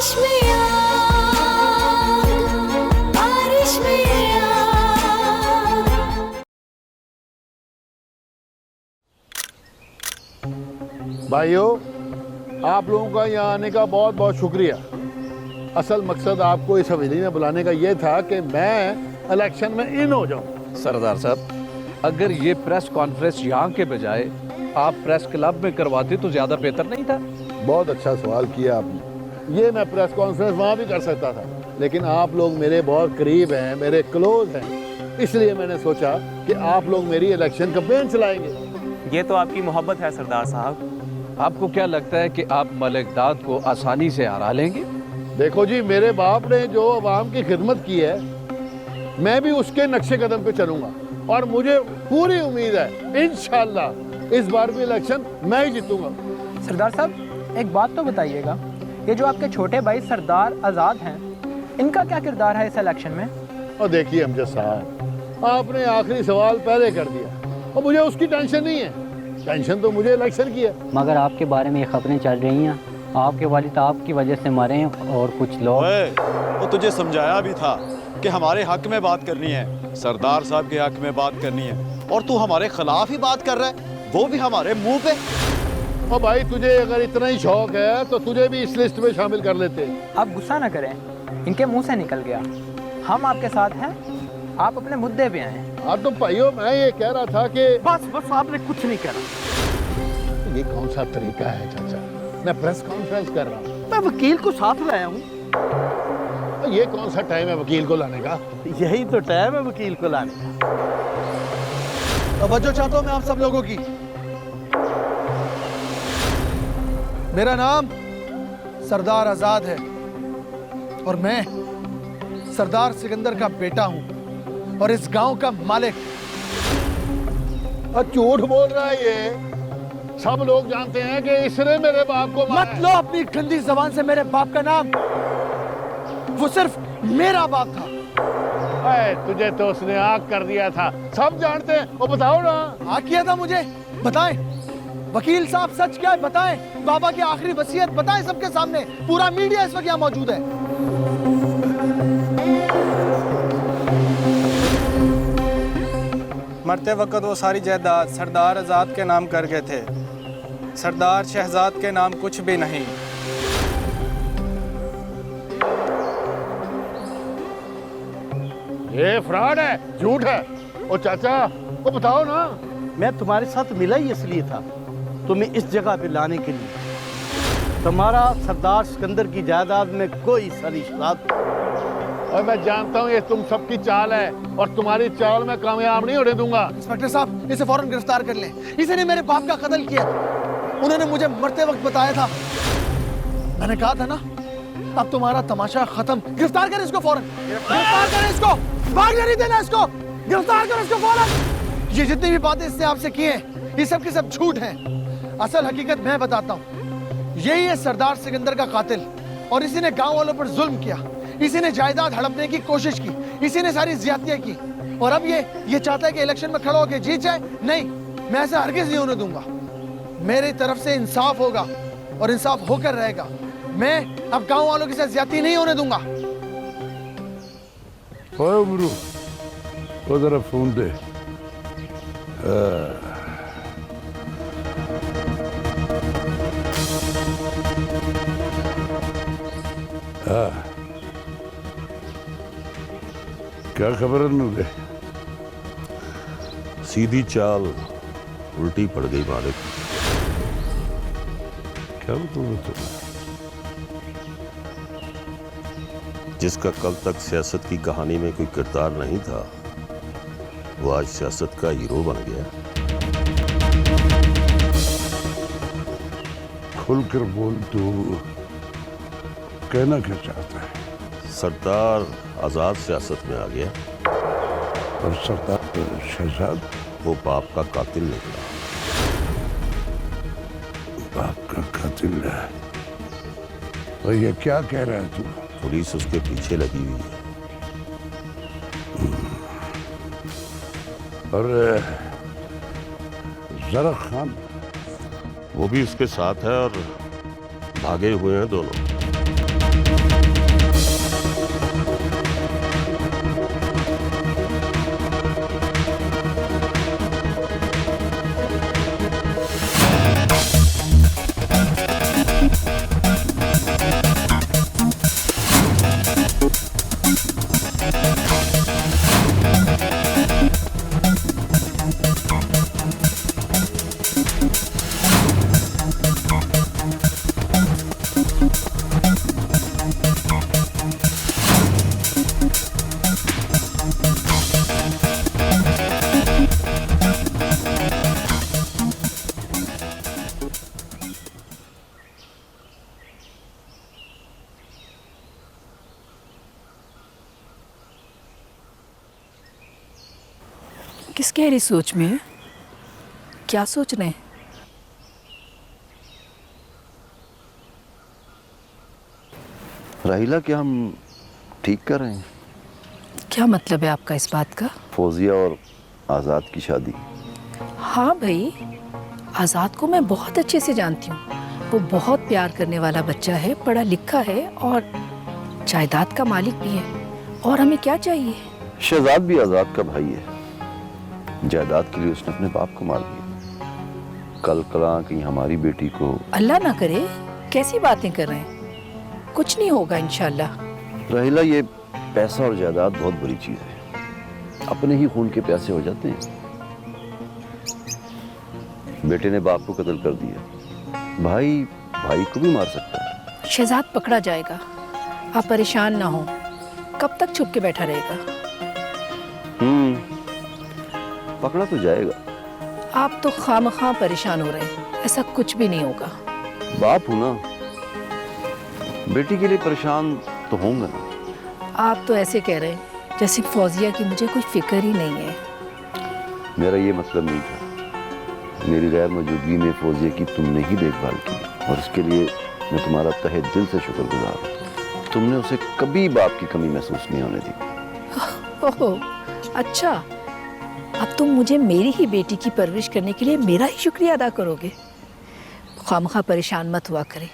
बारिश में याद, बारिश में याद। भाइयों, आप लोगों का यहाँ आने का बहुत बहुत शुक्रिया। असल मकसद आपको इस हवेली में बुलाने का ये था कि मैं इलेक्शन में इन हो जाऊँ। सरदार साहब, अगर ये प्रेस कॉन्फ्रेंस यहाँ के बजाय आप प्रेस क्लब में करवाते तो ज्यादा बेहतर नहीं था? बहुत अच्छा सवाल किया आपने। ये मैं प्रेस कॉन्फ्रेंस वहाँ भी कर सकता था, लेकिन आप लोग मेरे बहुत करीब हैं, मेरे क्लोज हैं, इसलिए मैंने सोचा कि आप लोग मेरी इलेक्शन कैंपेन चलाएंगे। ये तो आपकी मोहब्बत है सरदार साहब। आपको क्या लगता है कि आप मलिक दाद को आसानी से हरा लेंगे? देखो जी, मेरे बाप ने जो आवाम की खिदमत की है, मैं भी उसके नक्शे कदम पे चलूंगा और मुझे पूरी उम्मीद है इंशाल्लाह इस बार भी इलेक्शन मैं ही जीतूंगा। सरदार साहब, एक बात तो बताइएगा, ये जो आपके छोटे भाई सरदार आज़ाद हैं, इनका क्या किरदार है इस इलेक्शन में? और देखिए अमजद साहब, आपने आखिरी सवाल पहले कर दिया और मुझे उसकी टेंशन नहीं है। टेंशन तो मुझे इलेक्शन की है। मगर आपके बारे में ये खबरें चल रही हैं, आपके वालिद आपकी वजह से मरे हैं और कुछ लोग। वो तुझे समझाया भी था कि हमारे हक में बात करनी है, सरदार साहब के हक में बात करनी है, और तू हमारे खिलाफ ही बात कर रहा है, वो भी हमारे मुंह पे। और भाई, तुझे अगर इतना ही शौक है तो तुझे भी इस लिस्ट में शामिल कर लेते। आप गुस्सा ना करें, इनके मुंह से निकल गया। हम आपके साथ हैं, आप अपने मुद्दे पे आए। हाँ तो भाइयों, मैं ये कह रहा था कि बस आपने कुछ नहीं करा। ये कौन सा तरीका है चाचा? मैं प्रेस कॉन्फ्रेंस कर रहा हूँ, मैं वकील को साथ लाया हूँ। ये कौन सा टाइम है वकील को लाने का? यही तो टाइम है वकील को लाने का। तवज्जो चाहता हूँ मैं आप सब लोगों की। मेरा नाम सरदार आजाद है और मैं सरदार सिकंदर का बेटा हूँ और इस गांव का मालिक। झूठ बोल रहा है ये। सब लोग जानते हैं कि इसने मेरे बाप को मारा मत लो अपनी गंदी जबान से मेरे बाप का नाम। वो सिर्फ मेरा बाप था। तुझे तो उसने आग कर दिया था, सब जानते हैं। वो बताओ ना। आग किया था मुझे? बताएं। वकील साहब सच क्या है बताएं। बाबा की आखिरी वसीयत बताएं सबके सामने। पूरा मीडिया इस वक्त यहाँ मौजूद है। मरते वक्त वो सारी जायदाद सरदार आज़ाद के नाम कर गए थे। सरदार शहजाद के नाम कुछ भी नहीं। ये फ्रॉड है, झूठ है। ओ चाचा, वो बताओ ना। मैं तुम्हारे साथ मिला ही इसलिए था, तुम्हें इस जगह पे लाने के लिए। तुम्हारा सरदार सिकंदर की जायदाद में कोई सरिश्ता। और मैं जानता हूँ ये तुम सबकी चाल है और तुम्हारी चाल में कामयाब नहीं होने दूंगा। इंस्पेक्टर साहब, इसे फौरन गिरफ्तार कर लें। इसने मेरे बाप का कत्ल किया। उन्होंने मुझे मरते वक्त बताया था। मैंने कहा था ना, अब तुम्हारा तमाशा खत्म। गिरफ्तार करें इसको फौरन। गिरफ्तार करें इसको। भागने नहीं देना इसको। गिरफ्तार करें इसको फौरन। ये जितनी भी बातें इसने आपसे की हैं, ये सब की सब झूठ हैं। असल हकीकत मैं बताता हूँ। यही है सरदार सिकंदर का कातिल और इसी ने गांव वालों पर जुल्म किया। इसी ने जायदाद हड़पने की कोशिश की। इसी ने सारी ज्यादतियां की और अब ये चाहता है कि इलेक्शन में खड़ा होकर जीत जाए। नहीं, मैं ऐसा हरगिज नहीं होने दूंगा। मेरी तरफ से इंसाफ होगा और इंसाफ होकर रहेगा। मैं अब गांव वालों के साथ ज्यादती नहीं होने दूंगा। ओए गुरु, वो जरा फोन दे। क्या खबर है मुझे? सीधी चाल उल्टी पड़ गई मालिक। क्या बताऊँ तुम्हें? जिसका कल तक सियासत की कहानी में कोई किरदार नहीं था, वो आज सियासत का हीरो बन गया। खुलकर बोल, तू कहना क्या चाहता है? सरदार आजाद सियासत में आ गया और सरदार शहजाद वो बाप का कातिल निकला। बाप का कातिल है? और ये क्या कह रहा है तू? पुलिस उसके पीछे लगी हुई है। और जरा खान वो भी उसके साथ है और भागे हुए हैं दोनों। किस गहरी सोच में है? क्या सोच रहे हैं? राहिला, क्या हम ठीक कर रहे हैं? क्या मतलब है आपका इस बात का? फौजिया और आज़ाद की शादी। हाँ भाई, आज़ाद को मैं बहुत अच्छे से जानती हूँ। वो बहुत प्यार करने वाला बच्चा है, पढ़ा लिखा है और जायदाद का मालिक भी है। और हमें क्या चाहिए? शहजाद भी आज़ाद का भाई है। जायदाद के लिए उसने अपने बाप को मार दिया। कल कला कहीं हमारी बेटी को। अल्लाह ना करे, कैसी बातें कर रहे हैं? कुछ नहीं होगा इंशाल्लाह। राहिला, ये पैसा और जायदाद बहुत बुरी चीज है। अपने ही खून के प्यासे हो जाते हैं। बेटे ने बाप को कत्ल कर दिया, भाई भाई को भी मार सकता है। शहजाद पकड़ा जाएगा, आप परेशान ना हो। कब तक छुप के बैठा रहेगा? पकड़ा तो जाएगा। आप तो खामखा परेशान हो रहे हैं, ऐसा कुछ भी नहीं होगा। बाप हूं ना, बेटी के लिए परेशान तो होंगे ना। आप तो ऐसे कह रहे हैं जैसे फौजिया की मुझे कोई फिक्र ही नहीं है। मेरा ये मतलब नहीं था। मेरी गैर मौजूदगी में फौजिया की तुमने ही देखभाल की और इसके लिए मैं तुम्हारा तहे दिल से शुक्रगुजार हूँ। तुमने उसे कभी बाप की कमी महसूस नहीं होने दी। ओहो, अच्छा, अब तुम मुझे मेरी ही बेटी की परवरिश करने के लिए मेरा ही शुक्रिया अदा करोगे? खामखा परेशान मत हुआ करें,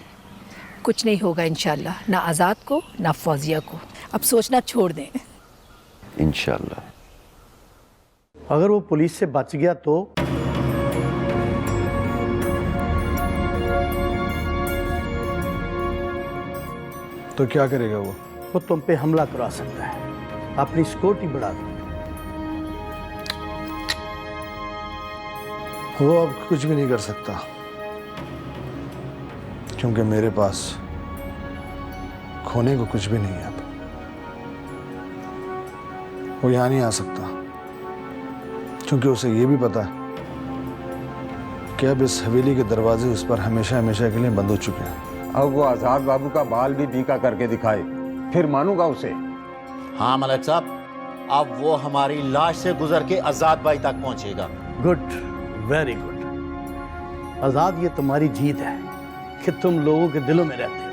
कुछ नहीं होगा इंशाल्लाह, ना आज़ाद को ना फौजिया को। अब सोचना छोड़ दें। इंशाल्लाह। अगर वो पुलिस से बच गया तो? तो क्या करेगा वो? वो तुम पे हमला करा सकता है, अपनी सिक्योरिटी बढ़ा दो। वो अब कुछ भी नहीं कर सकता, क्योंकि मेरे पास खोने को कुछ भी नहीं है। अब वो यहाँ नहीं आ सकता, क्योंकि उसे ये भी पता है कि अब इस हवेली के दरवाजे उस पर हमेशा हमेशा के लिए बंद हो चुके हैं। अब वो आजाद बाबू का बाल भी बीका करके दिखाए, फिर मानूंगा उसे। हाँ मलिक साहब, अब वो हमारी लाश से गुजर के आजाद भाई तक पहुंचेगा। Good, very good. आजाद, ये तुम्हारी जीत है कि तुम लोगों के दिलों में रहते हो।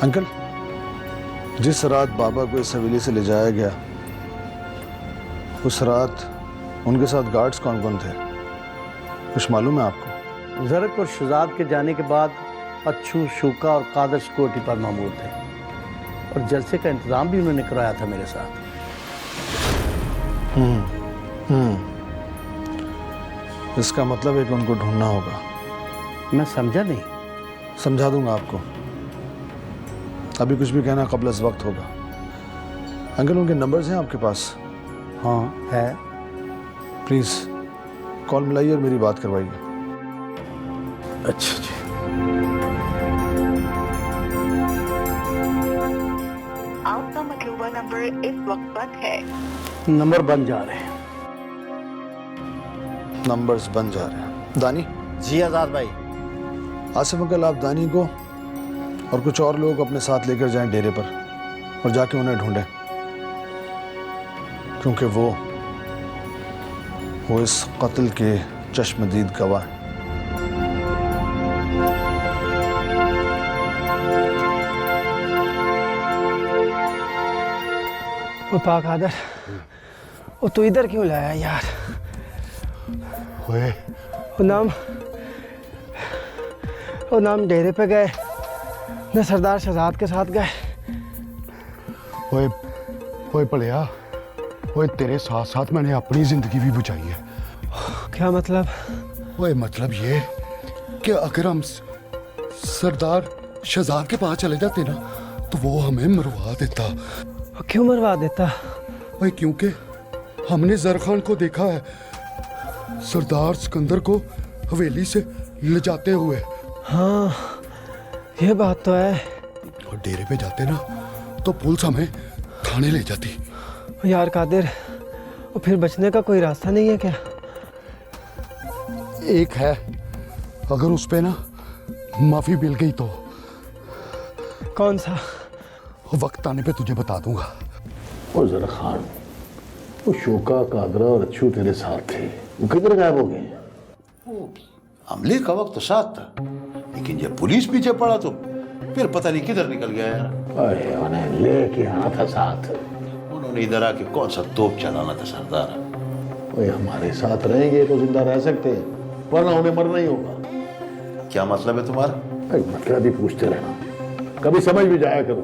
अंकल, जिस रात बाबा को इस हवेली से ले जाया गया, उस रात उनके साथ गार्ड्स कौन कौन थे, कुछ मालूम है आपको? जरक और शहजाद के जाने के बाद अच्छू, शूका और कादर सिक्योरिटी पर मामूर थे और जलसे का इंतजाम भी उन्होंने कराया था मेरे साथ। इसका मतलब है कि उनको ढूंढना होगा। मैं समझा नहीं। समझा दूंगा आपको, अभी कुछ भी कहना कब्ल अज़ वक्त होगा। अंकल, उनके नंबर्स हैं आपके पास? हाँ है। प्लीज़ कॉल मिलाइए और मेरी बात करवाइए। अच्छा जी। आपका मतलूबा नंबर इस वक्त बंद है। नंबर बन जा रहे हैं। नंबर्स बन जा रहे हैं। दानी? जी आजाद भाई। आसिफ अंकल, आप दानी को और कुछ और लोग अपने साथ लेकर जाएं डेरे पर और जाके उन्हें ढूंढें, क्योंकि वो इस कत्ल के चश्मदीद गवाह हैं। वो पाक आदर, वो तू इधर क्यों लाया यार? वो नाम डेरे पे गए न सरदार शहजाद के साथ गए। ओए पड़िया, ओए तेरे साथ साथ मैंने अपनी जिंदगी भी बचाई है। क्या मतलब? ओए मतलब ये कि अगर हम सरदार शहजाद के पास चले जाते ना तो वो हमें मरवा देता। क्यों मरवा देता? ओए क्योंकि हमने जर खान को देखा है सरदार सिकंदर को हवेली से ले जाते हुए। हाँ, ये बात तो है। और डेरे पे जाते ना तो पुलिस हमें थाने ले जाती। यार कादिर, और फिर बचने का कोई रास्ता नहीं है क्या? एक है, अगर उस पे ना माफी मिल गई तो। कौन सा? वक्त आने पे तुझे बता दूंगा। और जरा खान वो शोका, कादरा और अच्छू तेरे साथ थे, वो किधर गायब हो गए? हमले का वक्त तो साथ था, लेकिन जब पुलिस पीछे पड़ा तो फिर पता नहीं किधर निकल गया यार। अरे उन्हें लेके आना था साथ। उन्होंने इधर आके कौन सा तोप चलाना था सरदार। वो हमारे साथ रहेंगे तो जिंदा रह सकते हैं, वरना उन्हें मरना ही होगा। क्या मतलब है तुम्हारा? मतलब ही पूछते रहना, कभी समझ भी जाया करो।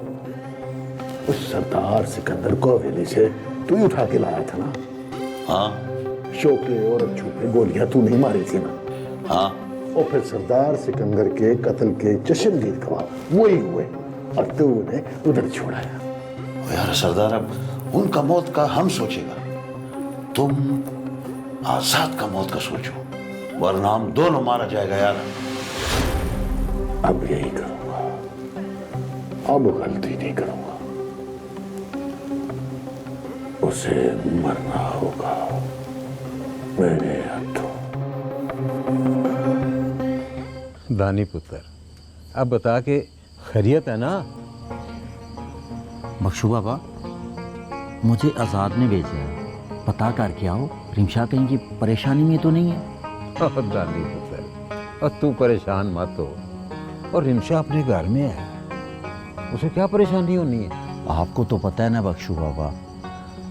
उस सरदार सिकंदर को हवेली से तू ही उठा के लाया था ना? हाँ। शोके और अच्छू पे गोलियां तू नहीं मारी थी ना? हाँ। और फिर सरदार सिकंदर के कत्ल के चश्मदीद गवाह वही हुए और तू उन्हें उधर छोड़ाया। यार सरदार, अब उनका मौत का हम सोचेगा, तुम आजाद का मौत का सोचो, वरना हम दोनों मारा जाएगा यार। अब यही करूंगा, अब गलती नहीं करूंगा। उसे मरना होगा मेरे हाथों। दानी पुत्र, अब बता के खैरियत है ना? बख्शू बाबा, मुझे आज़ाद ने भेजा है, पता करके आओ रिमशा कहीं की परेशानी में तो नहीं है। दानी पुत्र, और तू परेशान मत हो, और रिमशा अपने घर में है, उसे क्या परेशानी होनी है? आपको तो पता है ना बख्शू बाबा,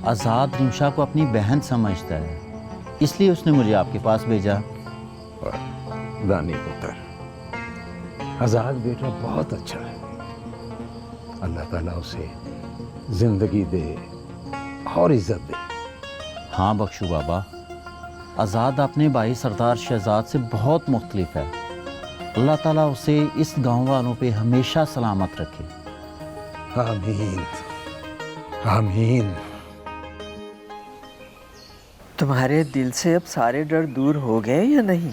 आज़ाद रिमशा को अपनी बहन समझता है, इसलिए उसने मुझे आपके पास भेजा। दानी पुत्र, आज़ाद बेटा बहुत अच्छा है, अल्लाह ताला उसे जिंदगी दे और इज्जत दे। हाँ बख्शू बाबा, आज़ाद अपने भाई सरदार शहजाद से बहुत मुख्तलिफ है। अल्लाह ताला उसे इस गांव वालों पे हमेशा सलामत रखे। आमीन आमीन। तुम्हारे दिल से अब सारे डर दूर हो गए या नहीं?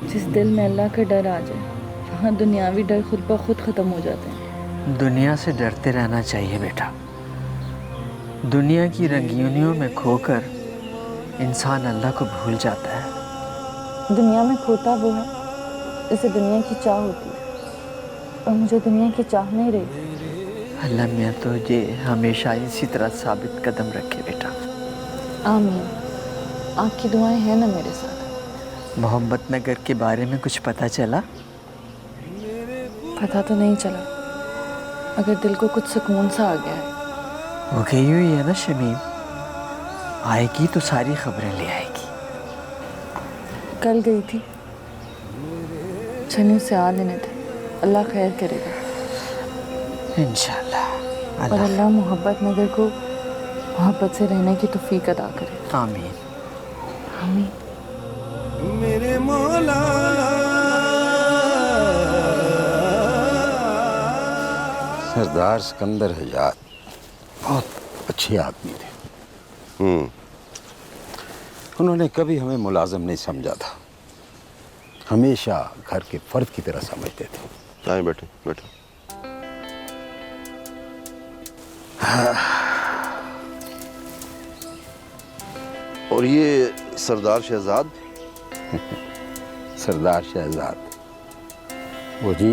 जिस दिल में अल्लाह का डर आ जाए, वहाँ दुनियावी डर खुद ब खुद ख़त्म हो जाते हैं। दुनिया से डरते रहना चाहिए बेटा। दुनिया की रंगीनियों में खोकर इंसान अल्लाह को भूल जाता है। दुनिया में खोता वो है जिसे दुनिया की चाह होती है, और मुझे दुनिया की चाह नहीं रही। अल्लाह मियाँ तुझे हमेशा इसी तरह साबित कदम रखे बेटा। आमीन। आपकी दुआएं हैं ना मेरे साथ। मोहब्बत नगर के बारे में कुछ पता चला? पता तो नहीं चला, मगर दिल को कुछ सुकून सा आ गया है। वो गई हुई है ना शमीम, आएगी तो सारी खबरें ले आएगी। कल गई थी, शनी से आ लेने थे, अल्लाह खैर करेगा इंशाल्लाह। और अल्लाह मोहब्बत नगर को मोहब्बत से रहने की तौफीक अदा करे। आमीन आमीन। मेरे मौला सरदार सिकंदर आज़ाद बहुत अच्छे आदमी थे। उन्होंने कभी हमें मुलाजिम नहीं समझा था, हमेशा घर के फर्द की तरह समझते थे। आए बैठे बैठे। और ये सरदार शहजाद? सरदार शहजाद, वो जी,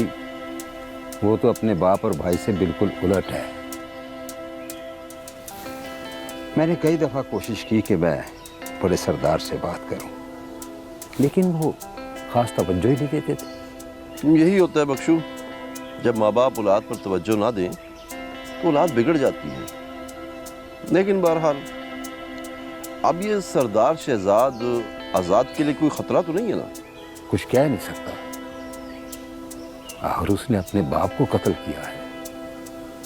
वो तो अपने बाप और भाई से बिल्कुल उलट है। मैंने कई दफ़ा कोशिश की कि मैं बड़े सरदार से बात करूं, लेकिन वो ख़ास तवज्जो ही नहीं देते थे। यही होता है बख्शू, जब माँ बाप औलाद पर तवज्जो ना दें तो औलाद बिगड़ जाती है। लेकिन बहरहाल अब ये सरदार शहजाद आज़ाद के लिए कोई ख़तरा तो नहीं है ना? कुछ कह नहीं सकता, और उसने अपने बाप को कत्ल किया है,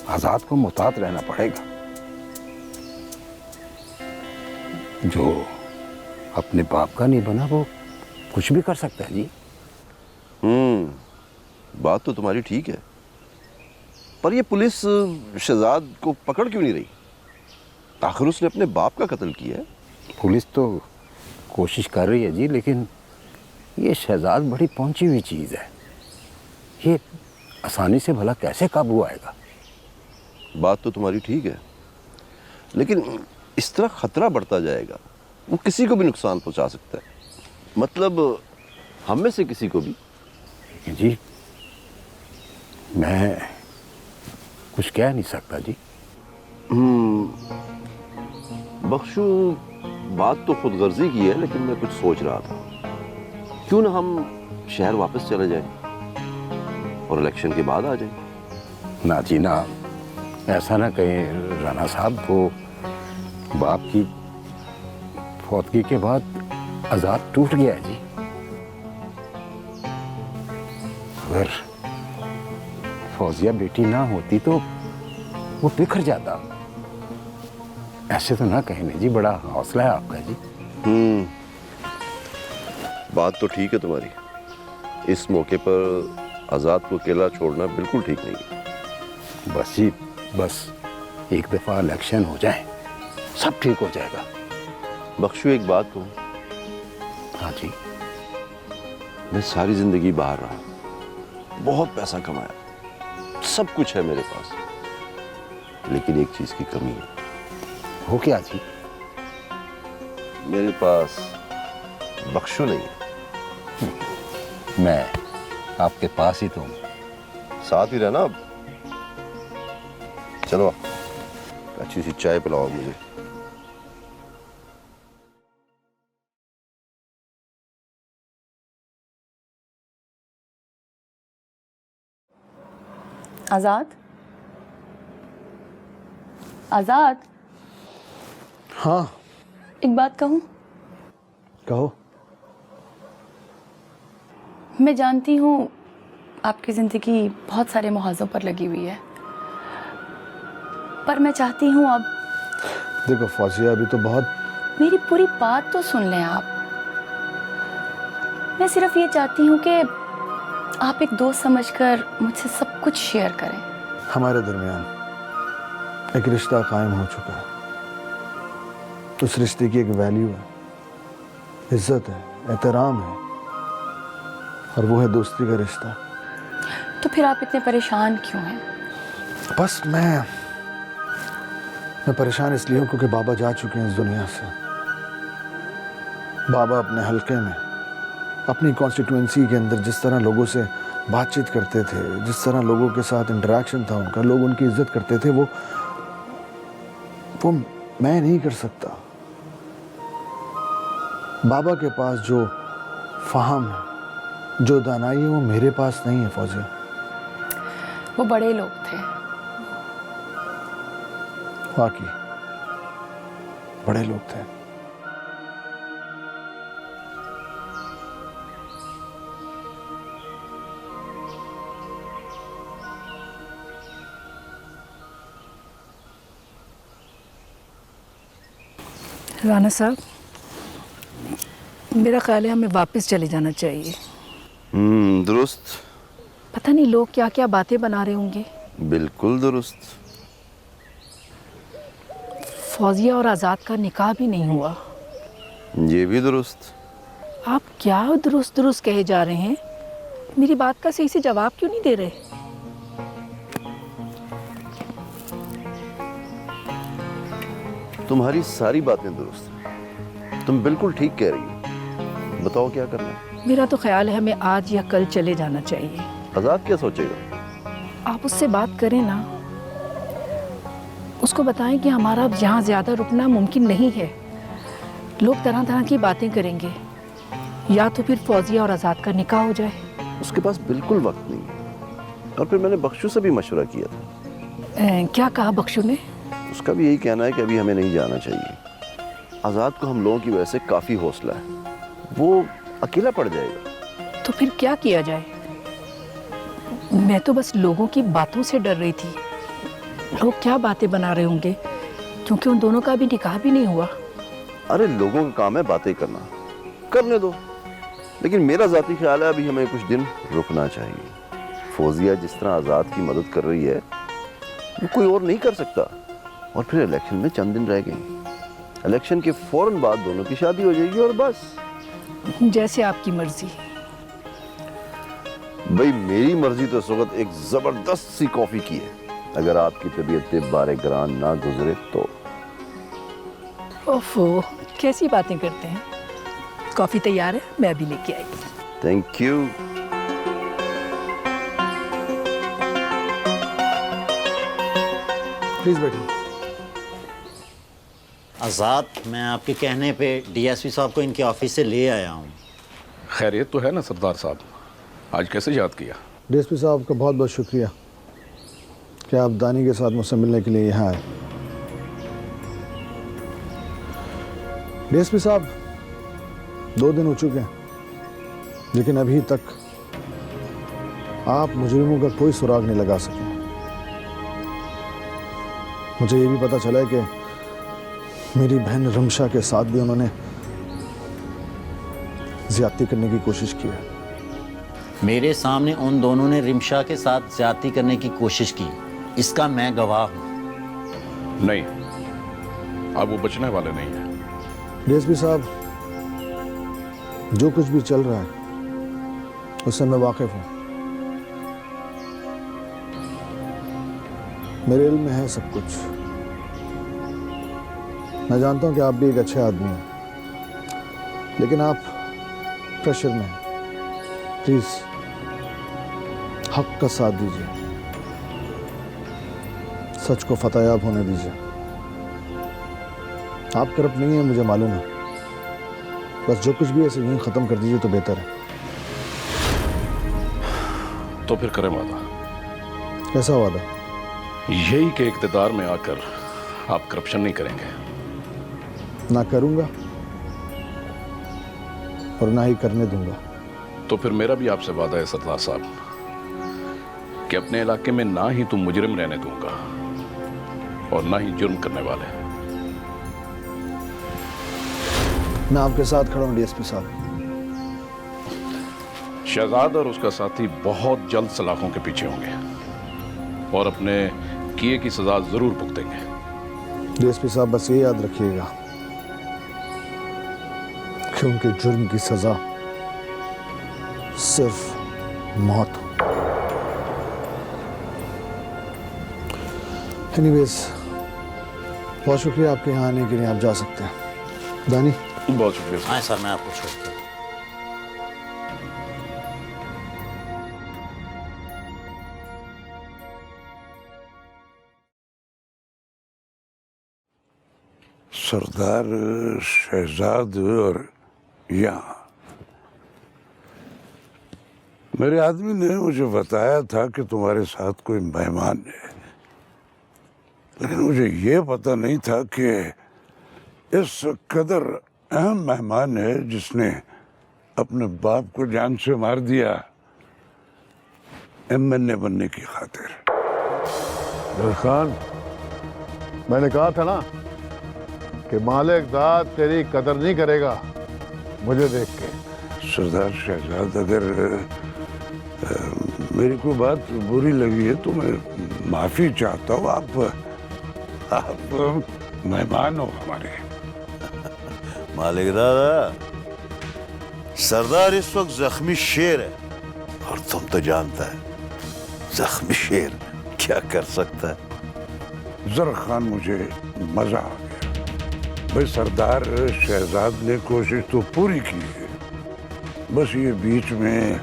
आज़ाद को मुहतात रहना पड़ेगा। जो अपने बाप का नहीं बना वो कुछ भी कर सकता है जी। बात तो तुम्हारी ठीक है, पर ये पुलिस शहजाद को पकड़ क्यों नहीं रही? आखिर उसने अपने बाप का कत्ल किया है। पुलिस तो कोशिश कर रही है जी, लेकिन ये शहजाद बड़ी पहुंची हुई चीज़ है, ये आसानी से भला कैसे काबू आएगा? बात तो तुम्हारी ठीक है, लेकिन इस तरह खतरा बढ़ता जाएगा, वो किसी को भी नुकसान पहुंचा सकता है। मतलब हम में से किसी को भी। जी मैं कुछ कह नहीं सकता जी। बख्शू, बात तो खुद गर्जी की है, लेकिन मैं कुछ सोच रहा था, क्यों ना हम शहर वापस चले जाएं और इलेक्शन के बाद आ जाएं। ना जी ना, ऐसा ना कहें राना साहब। वो बाप की फौतगी के बाद आज़ाद टूट गया है जी। अगर फौजिया बेटी ना होती तो वो बिखर जाता। ऐसे तो ना कहें जी, बड़ा हौसला है आपका जी। बात तो ठीक है तुम्हारी। इस मौके पर आज़ाद को अकेला छोड़ना बिल्कुल ठीक नहीं है। बस जी, बस एक दफ़ा इलेक्शन हो जाए, सब ठीक हो जाएगा। बख्शू, एक बात कहूँ? हाँ जी। मैं सारी जिंदगी बाहर रहा, बहुत पैसा कमाया, सब कुछ है मेरे पास, लेकिन एक चीज की कमी है। वो क्या जी? मेरे पास बख्शू नहीं है। मैं आपके पास ही तो हूँ। साथ ही रहना। अब चलो, अच्छी सी चाय पिलाओ मुझे। आज़ाद, आज़ाद। हाँ। एक बात कहूँ? कहो। मैं जानती हूँ आपकी ज़िंदगी बहुत सारे मुहाज़ों पर लगी हुई है, पर मैं चाहती हूँ अब। देखो फौजिया, अभी तो बहुत। मेरी पूरी बात तो सुन लें आप। मैं सिर्फ ये चाहती हूँ कि आप एक दोस्त समझकर मुझसे सब कुछ शेयर करें। हमारे दरमियान एक रिश्ता कायम हो चुका है। उस रिश्ते की एक वैल्यू है, इज्जत है, एहतराम है, और वो है दोस्ती का रिश्ता। तो फिर आप इतने परेशान क्यों हैं? बस मैं परेशान इसलिए हूँ क्योंकि बाबा जा चुके हैं इस दुनिया से। बाबा अपने हल्के में, अपनी कॉन्स्टिट्यूएंसी के अंदर जिस तरह लोगों से बातचीत करते थे, जिस तरह लोगों के साथ इंटरेक्शन था उनका, लोग उनकी इज्जत करते थे, वो मैं नहीं कर सकता। बाबा के पास जो फ़हम है, जो दानाई है, वो मेरे पास नहीं है फौजिया। वो बड़े लोग थे। वाकई बड़े लोग थे। राना साहब, मेरा ख्याल है हमें वापस चले जाना चाहिए। दुरुस्त। पता नहीं लोग क्या क्या बातें बना रहे होंगे। बिल्कुल दुरुस्त। फौजिया और आज़ाद का निकाह भी नहीं हुआ। ये भी दुरुस्त। आप क्या दुरुस्त दुरुस्त कहे जा रहे हैं? मेरी बात का सही से जवाब क्यों नहीं दे रहे? तुम्हारी सारी बातें दुरुस्त हैं। तुम बिल्कुल ठीक कह रही हो। बताओ क्या करना है? मेरा तो ख्याल है हमें आज या कल चले जाना चाहिए। आज़ाद क्या सोचेगा? आप उससे बात करें ना, उसको बताएं कि हमारा अब यहाँ ज़्यादा रुकना मुमकिन नहीं है। लोग तरह तरह की बातें करेंगे, या तो फिर फौजिया और आज़ाद का निकाह हो जाए। उसके पास बिल्कुल वक्त नहीं है। और फिर मैंने बख्शू से भी मशवरा किया था। क्या कहा बख्शू ने? उसका भी यही कहना है कि अभी हमें नहीं जाना चाहिए। आज़ाद को हम लोगों की वजह से काफ़ी हौसला है, वो अकेला पड़ जाएगा। तो फिर क्या किया जाए? मैं तो बस लोगों की बातों से डर रही थी। लोग क्या बातें बना रहे होंगे, क्योंकि उन दोनों का भी निकाह भी नहीं हुआ। अरे लोगों का काम है बातें करना, करने दो। लेकिन मेरा ज़ाती ख्याल है अभी हमें कुछ दिन रुकना चाहिए। फौजिया जिस तरह आज़ाद की मदद कर रही है, वो कोई और नहीं कर सकता। और फिर इलेक्शन में चंद दिन रह गए। इलेक्शन के फौरन बाद दोनों की शादी हो जाएगी और बस। जैसे आपकी मर्जी। भाई मेरी मर्जी तो इस वक्त एक जबरदस्त सी कॉफी की है, अगर आपकी तबीयत बारे ग्रान ना गुजरे तो। ओफो, कैसी बातें करते हैं। कॉफी तैयार है, मैं अभी लेके आई। Thank you. प्लीज बैठिए। आज़ाद, मैं आपके कहने पे डीएसपी साहब को इनके ऑफिस से ले आया हूँ। खैरियत तो है ना सरदार साहब? आज कैसे याद किया? डीएसपी साहब का बहुत बहुत शुक्रिया कि आप दानी के साथ मुझसे मिलने के लिए यहाँ आए। डीएसपी साहब, 2 दिन हो चुके हैं, लेकिन अभी तक आप मुजरिमों का कोई सुराग नहीं लगा सके। मुझे ये भी पता चला है कि मेरी बहन रमशा के साथ भी उन्होंने ज्यादती करने की कोशिश की है। मेरे सामने उन दोनों ने रिमशा के साथ ज्यादती करने की कोशिश की, इसका मैं गवाह हूँ। नहीं, अब वो बचने वाले नहीं है। डीएसपी साहब, जो कुछ भी चल रहा है उससे मैं वाकिफ हूँ। मेरे इल्म में है सब कुछ। मैं जानता हूँ कि आप भी एक अच्छे आदमी हैं, लेकिन आप प्रेशर में हैं। प्लीज हक का साथ दीजिए, सच को फतेयाब होने दीजिए। आप करप्ट नहीं है, मुझे मालूम है, बस जो कुछ भी है इसे यहीं खत्म कर दीजिए तो बेहतर है। तो फिर करें वादा। कैसा वादा? यही कि इक़्तिदार में आकर आप करप्शन नहीं करेंगे। ना करूंगा और ना ही करने दूंगा। तो फिर मेरा भी आपसे वादा है सरदार साहब कि अपने इलाके में ना ही तुम मुजरिम रहने दूंगा और ना ही जुर्म करने वाले। मैं आपके साथ खड़ा हूं डीएसपी साहब। शहजाद और उसका साथी बहुत जल्द सलाखों के पीछे होंगे और अपने किए की सजा जरूर भुगतेंगे। डीएसपी साहब, बस ये याद रखिएगा कि उनके जुर्म की सजा सिर्फ मौत हो। एनीवेज, बहुत शुक्रिया आपके यहाँ आने के लिए। आप जा सकते हैं। दानी, बहुत शुक्रिया। हाँ सर, मैं आपको छोड़ता हूँ। सरदार शहजाद और यहाँ मेरे आदमी ने मुझे बताया था कि तुम्हारे साथ कोई मेहमान है, लेकिन मुझे ये पता नहीं था कि इस कदर अहम मेहमान है जिसने अपने बाप को जान से मार दिया एमएनए बनने की खातिर। खान, मैंने कहा था ना कि मालिक दाद तेरी कदर नहीं करेगा मुझे देख के। सरदार शहजाद, अगर मेरी कोई बात बुरी लगी है तो मैं माफी चाहता हूँ। आप मेहमान हो हमारे। मालिक दादा, सरदार इस वक्त जख्मी शेर है और तुम तो जानता है जख्मी शेर क्या कर सकता है। जरा खान, मुझे मजा आ गया। भाई, सरदार शहजाद ने कोशिश तो पूरी की है, बस ये बीच में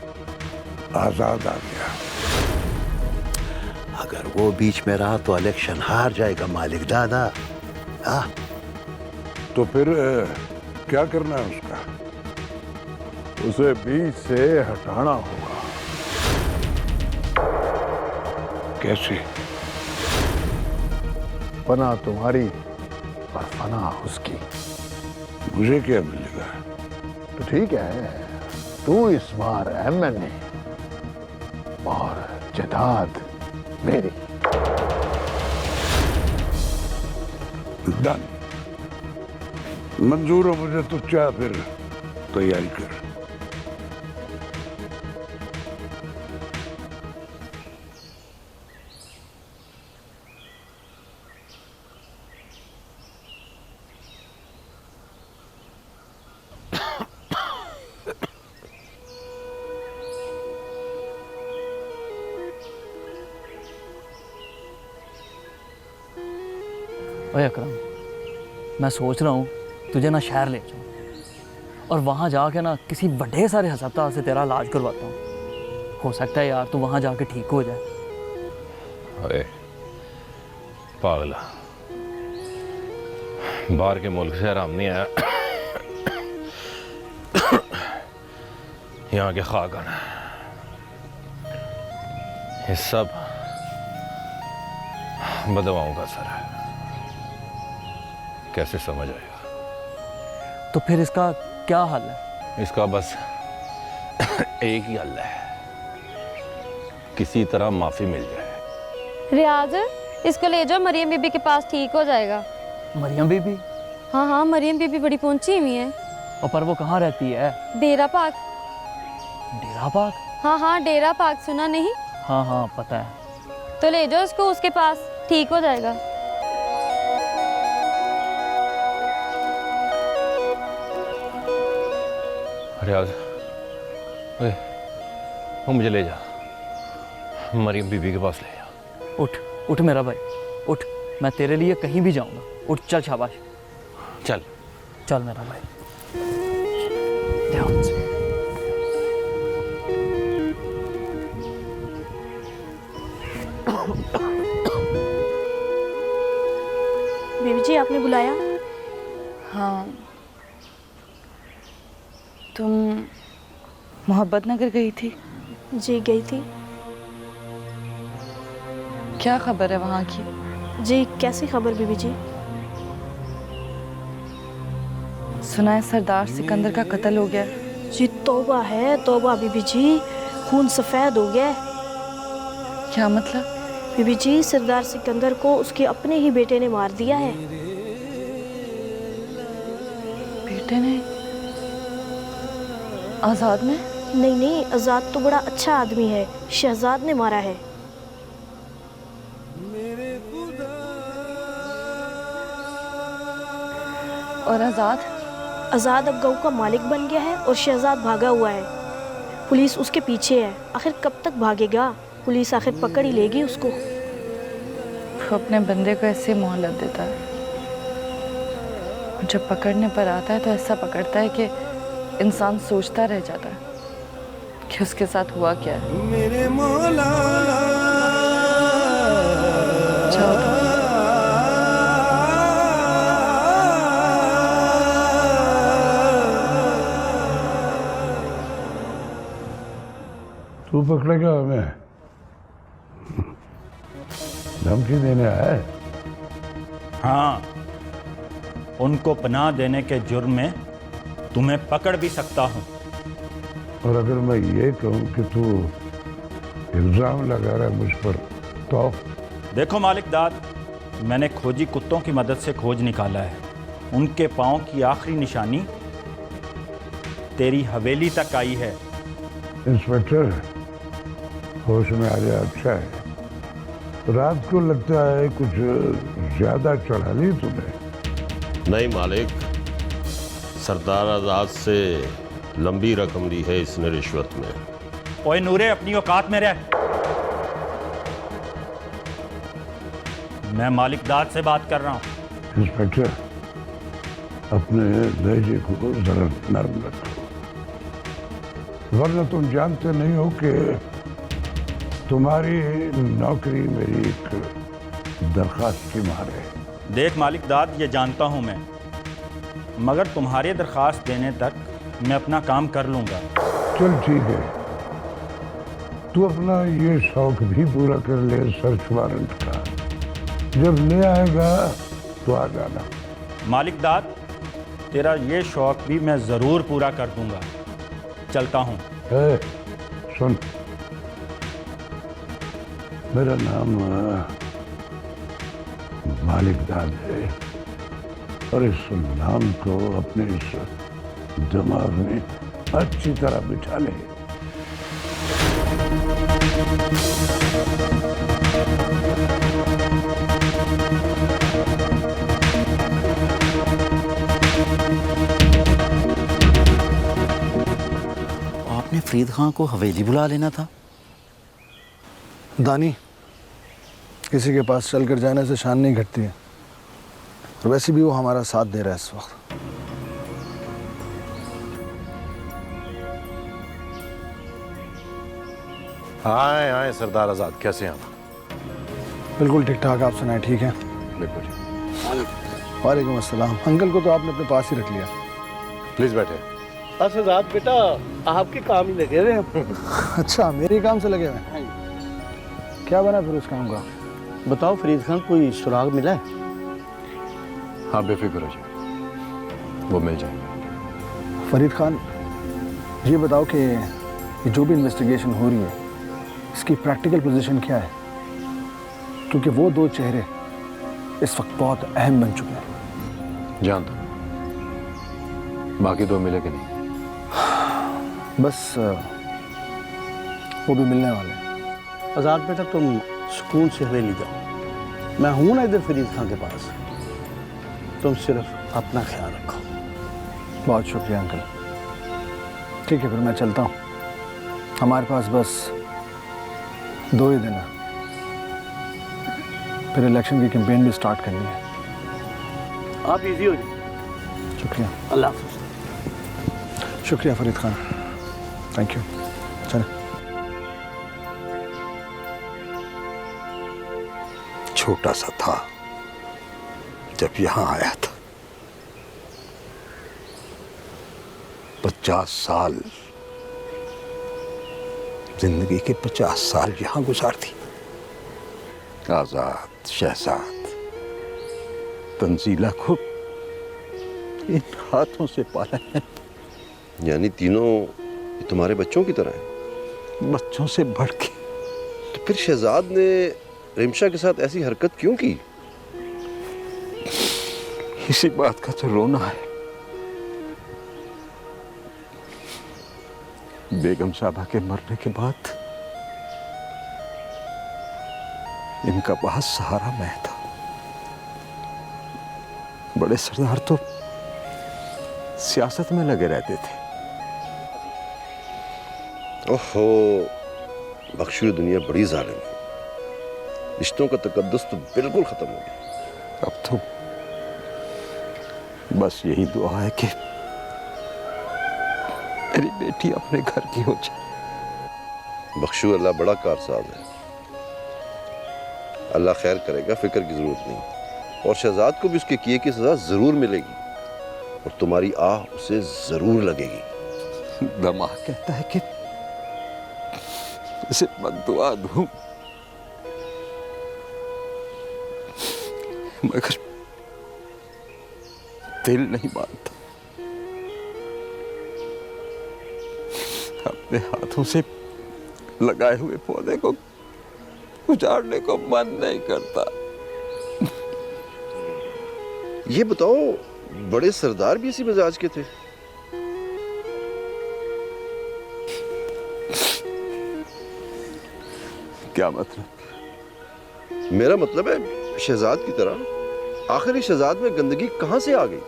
आजाद आ गया। अगर वो बीच में रहा तो इलेक्शन हार जाएगा मालिक दादा। तो फिर क्या करना है उसका? उसे बीच से हटाना होगा। कैसे? पना तुम्हारी और फना उसकी। मुझे क्या मिलेगा? तो ठीक है, तू इस बार एमएनए और जदाद मेरी। डन, मंजूर हो मुझे। तो क्या फिर तैयारी कर। ओए अकरम, मैं सोच रहा हूँ तुझे ना शहर ले जाऊँ और वहाँ जाके ना किसी बड़े सारे हस्पताल से तेरा इलाज करवाता हूँ। हो सकता है यार तू वहाँ जाके ठीक हो जाए। अरे पागला, बाहर के मुल्क से आराम नहीं आया, यहाँ के खाकन ये सब बदवाओं का असर है। कैसे समझ आएगा? तो फिर इसका क्या हल है? इसका बस एक ही हल है, किसी तरह माफी मिल जाए। रियाज, इसको ले जाओ मरियम बीबी के पास, ठीक हो जाएगा। मरियम बीबी? हाँ हाँ, मरियम बीबी बड़ी पहुंची हुई है। और पर वो कहाँ रहती है? डेरा पाक। डेरा पाक? हाँ हाँ, डेरा पाक, सुना नहीं? हाँ हाँ पता है। तो ले जाओ उसको उसके पास, ठीक हो जाएगा। रियाज, ओए, वो मुझे ले जा, मरियम बीबी के पास ले जा। उठ उठ मेरा भाई, उठ, मैं तेरे लिए कहीं भी जाऊंगा। उठ, चल शाबाश, चल चल मेरा भाई, ध्यान से। बीबी जी, आपने बुलाया? हाँ, तुम मोहब्बत नगर गई थी? जी गई थी। क्या खबर है वहाँ की? जी कैसी खबर बीबी जी? सुना है सरदार सिकंदर का कत्ल हो गया। जी तौबा है तौबा बीबी जी, खून सफ़ेद हो गया। क्या मतलब? बीबी जी, सरदार सिकंदर को उसके अपने ही बेटे ने मार दिया है। बेटे ने? आज़ाद ने? नहीं नहीं, आज़ाद तो बड़ा अच्छा आदमी है, शहजाद ने मारा है। और आज़ाद? आज़ाद अब गाँव का मालिक बन गया है और शहजाद भागा हुआ है। पुलिस उसके पीछे है। आखिर कब तक भागेगा? पुलिस आखिर पकड़ ही लेगी उसको। वो अपने बंदे को ऐसे मोहलत देता है, जब पकड़ने पर आता है तो ऐसा पकड़ता है कि इंसान सोचता रह जाता है कि उसके साथ हुआ क्या है। मेरे मौला तू पकड़ेगा हमें? धमकी देने आया है? हाँ, उनको पनाह देने के जुर्म में तुम्हें पकड़ भी सकता हूँ। और अगर मैं ये कहूँ कि तू इल्जाम लगा रहा है मुझ पर तो? देखो मालिक दाद, मैंने खोजी कुत्तों की मदद से खोज निकाला है। उनके पाँव की आखिरी निशानी तेरी हवेली तक आई है। इंस्पेक्टर, होश में आ जाए अच्छा है। रात को लगता है कुछ ज्यादा चढ़ा ली तुम्हें। नहीं मालिक, सरदार आजाद से लंबी रकम ली है इसने रिश्वत में। ओए नूरे, अपनी औकात में रह। मैं मालिक दाद से बात कर रहा हूँ। इंस्पेक्टर, अपने लहजे को जरा नरम रखो, वरना तुम जानते नहीं हो कि तुम्हारी नौकरी मेरी एक दरखास्त की मार है। देख मालिक दाद, ये जानता हूँ मैं, मगर तुम्हारी दरखास्त देने तक मैं अपना काम कर लूँगा। चल ठीक है, तू अपना ये शौक भी पूरा कर ले सर्च वारंट का। जब ले आएगा तो आ जाना। मालिक दाद, तेरा ये शौक भी मैं ज़रूर पूरा कर दूँगा। चलता हूँ। सुन, मेरा नाम मालिक दाद है और इस नाम को अपने इस दिमाग में अच्छी तरह बिठा ले। आपने फरीद खां को हवेली बुला लेना था। दानी, किसी के पास चलकर जाने से शान नहीं घटती है, और वैसे भी वो हमारा साथ दे रहा है इस वक्त। आए आए सरदार आजाद, कैसे हैं आप? बिल्कुल ठीक ठाक, आप सुनाए? ठीक है? बिल्कुल। वालेकुम अस्सलाम। अंकल को तो आपने अपने पास ही रख लिया। प्लीज बैठे। शहजाद बेटा आपके काम ही लगे हुए हैं। अच्छा, मेरे काम से लगे हुए हैं। क्या बना फिर उस काम का? बताओ फरीद खान, कोई सुराग मिला है? हाँ बेफिक्र हो जाए, वो मिल जाएगा। फरीद खान, ये बताओ कि ये जो भी इन्वेस्टिगेशन हो रही है इसकी प्रैक्टिकल पोजीशन क्या है? क्योंकि वो दो चेहरे इस वक्त बहुत अहम बन चुके हैं। जानता हूं, बाकी दो मिले कि नहीं? बस वो भी मिलने वाले हैं। आज़ाद बेटा तुम सुकून से हवेली जाओ, मैं हूं ना इधर फरीद खान के पास। तुम सिर्फ अपना ख्याल रखो। बहुत शुक्रिया अंकल। ठीक है, फिर मैं चलता हूँ। हमारे पास बस 2 ही दिन है, फिर इलेक्शन की कैंपेन भी स्टार्ट करनी है। आप इजी हो जाए। शुक्रिया। अल्लाह हाफ़िज़। शुक्रिया फरीद खान, थैंक यू। चलें। छोटा सा था जब यहां आया था। 50 साल, जिंदगी के 50 साल यहां गुजार दी। आजाद, शहजाद, तंजीला को इन हाथों से पाला है। यानी तीनों तुम्हारे बच्चों की तरह हैं? बच्चों से बढ़ के। तो फिर शहजाद ने रिमशा के साथ ऐसी हरकत क्यों की? इसी बात का तो रोना है। बेगम साहबा के मरने के बाद इनका बहुत सहारा मैं था। बड़े सरदार तो सियासत में लगे रहते थे। ओहो, बख्शू, ये दुनिया बड़ी जालिम है। रिश्तों का तकद्दुस तो बिल्कुल खत्म हो गया। अब तो बस यही दुआ है कि मेरी बेटी अपने घर की हो जाए। बख्शू, अल्लाह बड़ा कारसाज है, अल्लाह खैर करेगा, फिक्र की जरूरत नहीं। और शहजाद को भी उसके किए की सजा जरूर मिलेगी और तुम्हारी आह उसे जरूर लगेगी। दमाग कहता है कि इसे बद्दुआ दूं, मगर दिल नहीं मानता। अपने हाथों से लगाए हुए पौधे को उजाड़ने को मन नहीं करता। ये बताओ, बड़े सरदार भी इसी मिजाज के थे? क्या मतलब? मेरा मतलब है शहजाद की तरह। आखिर शहजाद में गंदगी कहां से आ गई?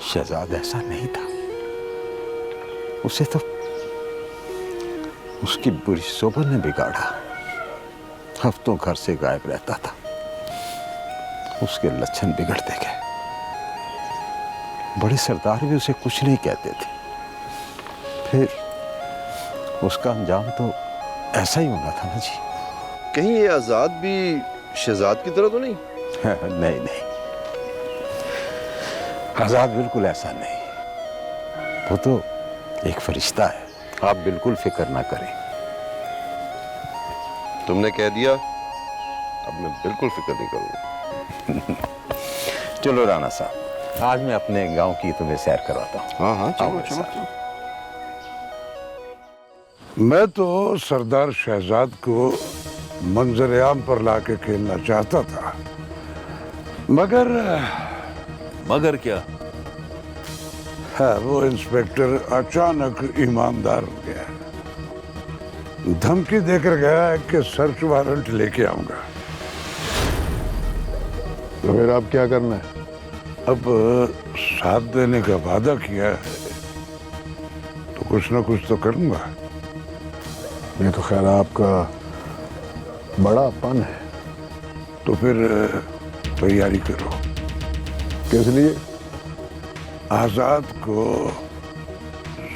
शहजाद ऐसा नहीं था। उसे तो उसकी बुरी सोबत ने बिगाड़ा। हफ्तों घर से गायब रहता था, उसके लक्षण बिगड़ते गए। बड़े सरदार भी उसे कुछ नहीं कहते थे। फिर उसका अंजाम तो ऐसा ही होना था ना जी। कहीं ये आजाद भी शहजाद की तरह तो नहीं? नहीं नहीं, आजाद बिल्कुल ऐसा नहीं। वो तो एक फरिश्ता है। आप बिल्कुल फिक्र ना करें। तुमने कह दिया, अब मैं बिल्कुल फिक्र नहीं करूंगा। चलो राणा साहब, आज मैं अपने गांव की तुम्हें सैर कराता हूँ। हाँ हाँ, चलो चलो चलो। मैं तो सरदार शहजाद को मंजर आम पर लाके खेलना चाहता था, मगर क्या? है वो इंस्पेक्टर अचानक ईमानदार हो गया। धमकी देकर गया है कि सर्च वारंट लेके आऊंगा। तो फिर आप क्या करना है? अब साथ देने का वादा किया है तो कुछ ना कुछ तो करूंगा। ये तो खैर आपका बड़ापन है। तो फिर तैयारी करो। किस लिए? आजाद को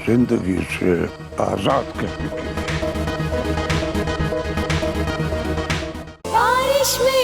जिंदगी से आजाद करने के लिए। बारिश में